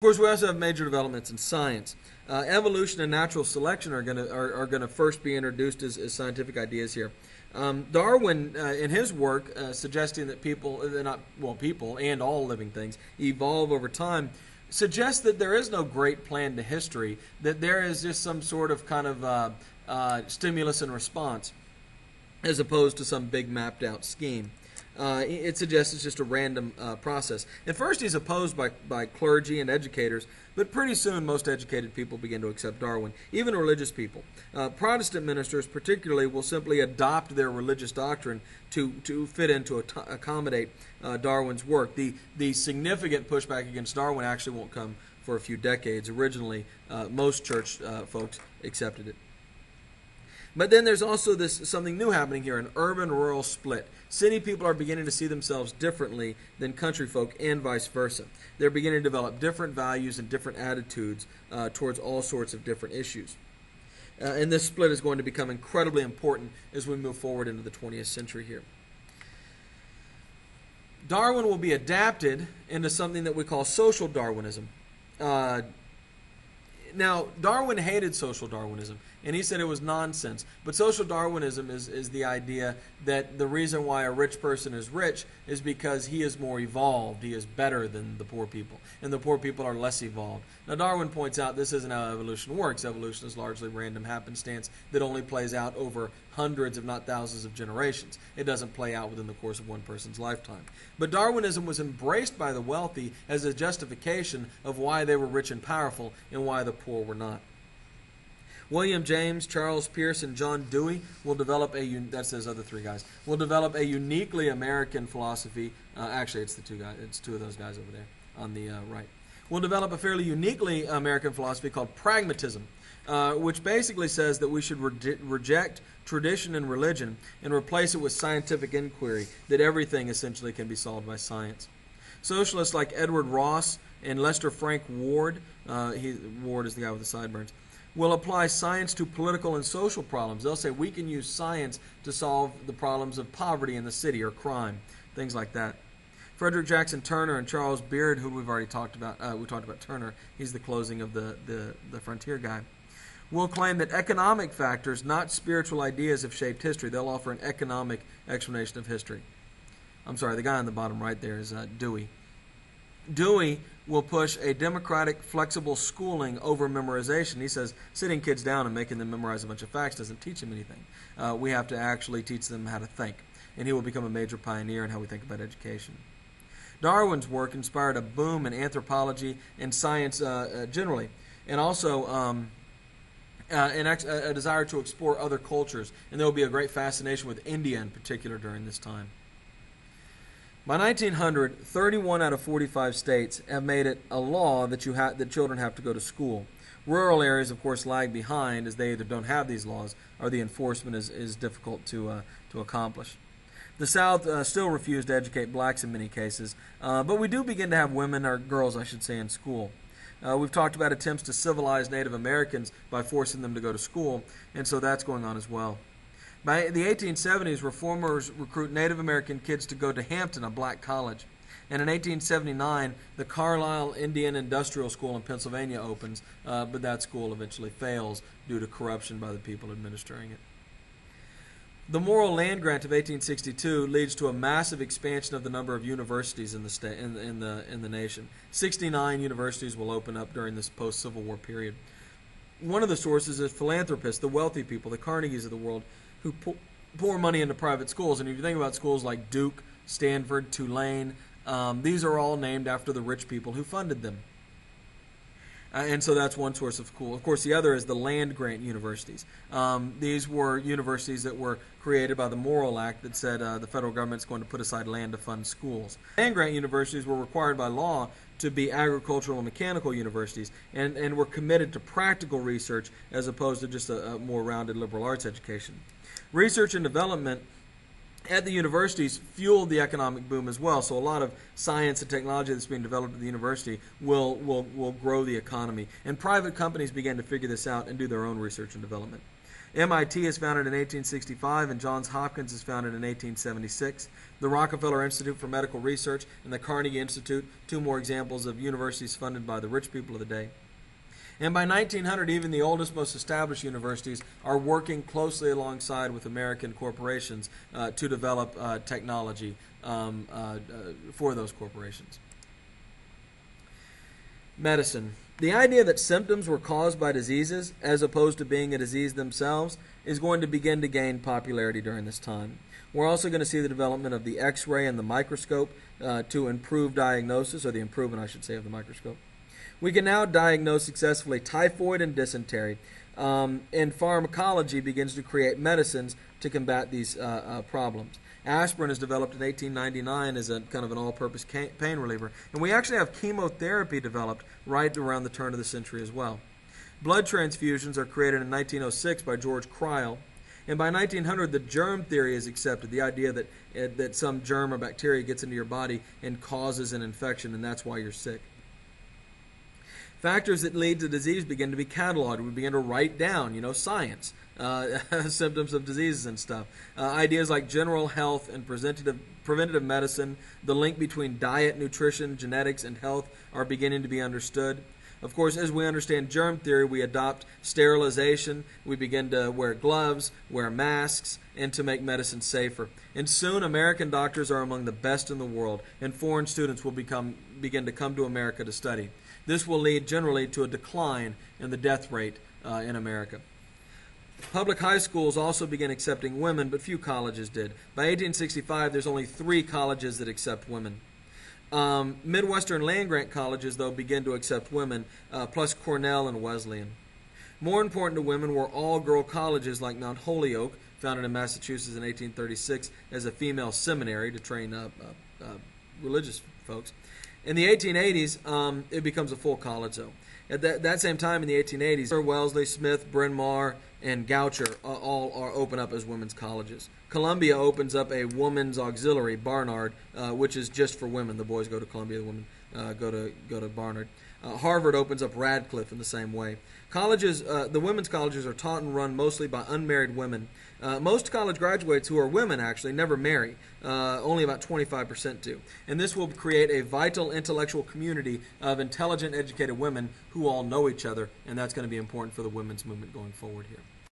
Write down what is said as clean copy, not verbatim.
Of course, we also have major developments in science. Evolution and natural selection are going to first be introduced as scientific ideas here. Darwin, in his work, suggesting that people and all living things evolve over time, suggests that there is no great plan to history. That there is just some sort of kind of stimulus and response, as opposed to some big mapped out scheme. It suggests it's just a random process. At first, he's opposed by clergy and educators, but pretty soon most educated people begin to accept Darwin, even religious people. Protestant ministers, particularly, will simply adopt their religious doctrine to fit in to accommodate Darwin's work. The significant pushback against Darwin actually won't come for a few decades. Originally, most church folks accepted it. But then there's also something new happening here, an urban-rural split. City people are beginning to see themselves differently than country folk and vice versa. They're beginning to develop different values and different attitudes towards all sorts of different issues. And this split is going to become incredibly important as we move forward into the 20th century here. Darwin will be adapted into something that we call social Darwinism. Now, Darwin hated social Darwinism, and he said it was nonsense. But social Darwinism is the idea that the reason why a rich person is rich is because he is more evolved. He is better than the poor people, and the poor people are less evolved. Now, Darwin points out this isn't how evolution works. Evolution is largely random happenstance that only plays out over hundreds, if not thousands, of generations. It doesn't play out within the course of one person's lifetime. But Darwinism was embraced by the wealthy as a justification of why they were rich and powerful and why the poor were not. William James, Charles Peirce, and John Dewey will develop that's those other three guys, will develop a uniquely American philosophy. Actually, it's two of those guys over there on the right. Will develop a fairly uniquely American philosophy called pragmatism, which basically says that we should reject tradition and religion and replace it with scientific inquiry, that everything essentially can be solved by science. Socialists like Edward Ross and Lester Frank Ward, Ward is the guy with the sideburns, will apply science to political and social problems. They'll say we can use science to solve the problems of poverty in the city or crime, things like that. Frederick Jackson Turner and Charles Beard, who we've already talked about, we talked about Turner, he's the closing of the Frontier guy, will claim that economic factors, not spiritual ideas, have shaped history. They'll offer an economic explanation of history. I'm sorry, the guy on the bottom right there is Dewey. Dewey will push a democratic, flexible schooling over memorization. He says sitting kids down and making them memorize a bunch of facts doesn't teach them anything. We have to actually teach them how to think. And he will become a major pioneer in how we think about education. Darwin's work inspired a boom in anthropology and science generally, and also a desire to explore other cultures. And there will be a great fascination with India in particular during this time. By 1900, 31 out of 45 states have made it a law that that children have to go to school. Rural areas, of course, lag behind as they either don't have these laws or the enforcement is difficult to accomplish. The South still refused to educate blacks in many cases, but we do begin to have women, or girls, I should say, in school. We've talked about attempts to civilize Native Americans by forcing them to go to school, and so that's going on as well. By the 1870s, reformers recruit Native American kids to go to Hampton, a black college. And in 1879, the Carlisle Indian Industrial School in Pennsylvania opens, but that school eventually fails due to corruption by the people administering it. The Morrill Land Grant of 1862 leads to a massive expansion of the number of universities in the nation. 69 universities will open up during this post-Civil War period. One of the sources is philanthropists, the wealthy people, the Carnegies of the world, who pour money into private schools. And if you think about schools like Duke, Stanford, Tulane, these are all named after the rich people who funded them. And so that's one source of school. Of course, the other is the land grant universities. These were universities that were created by the Morrill Act that said the federal government's going to put aside land to fund schools. Land grant universities were required by law to be agricultural and mechanical universities and were committed to practical research as opposed to just a more rounded liberal arts education. Research and development at the universities fueled the economic boom as well. So a lot of science and technology that's being developed at the university will grow the economy. And private companies began to figure this out and do their own research and development. MIT is founded in 1865, and Johns Hopkins is founded in 1876. The Rockefeller Institute for Medical Research and the Carnegie Institute, two more examples of universities funded by the rich people of the day. And by 1900, even the oldest, most established universities are working closely alongside with American corporations to develop technology for those corporations. Medicine. The idea that symptoms were caused by diseases as opposed to being a disease themselves is going to begin to gain popularity during this time. We're also going to see the development of the X-ray and the microscope to improve diagnosis, or the improvement, I should say, of the microscope. We can now diagnose successfully typhoid and dysentery, and pharmacology begins to create medicines to combat these problems. Aspirin is developed in 1899 as a kind of an all-purpose pain reliever, and we actually have chemotherapy developed right around the turn of the century as well. Blood transfusions are created in 1906 by George Crile, and by 1900 the germ theory is accepted, the idea that some germ or bacteria gets into your body and causes an infection, and that's why you're sick. Factors that lead to disease begin to be cataloged. We begin to write down, science, symptoms of diseases and stuff. Ideas like general health and preventative medicine, the link between diet, nutrition, genetics, and health are beginning to be understood. Of course, as we understand germ theory, we adopt sterilization. We begin to wear gloves, wear masks, and to make medicine safer. And soon, American doctors are among the best in the world, and foreign students will begin to come to America to study. This will lead generally to a decline in the death rate in America. Public high schools also began accepting women, but few colleges did. By 1865, there's only 3 colleges that accept women. Midwestern land-grant colleges, though, begin to accept women, plus Cornell and Wesleyan. More important to women were all-girl colleges like Mount Holyoke, founded in Massachusetts in 1836 as a female seminary to train religious folks. In the 1880s, it becomes a full college, though. At that same time, in the 1880s, Wellesley, Smith, Bryn Mawr, and Goucher all are open up as women's colleges. Columbia opens up a women's auxiliary, Barnard, which is just for women. The boys go to Columbia, the women go to Barnard. Harvard opens up Radcliffe in the same way. Colleges, the women's colleges are taught and run mostly by unmarried women. Most college graduates who are women actually never marry. Only about 25% do. And this will create a vital intellectual community of intelligent, educated women who all know each other, and that's going to be important for the women's movement going forward here.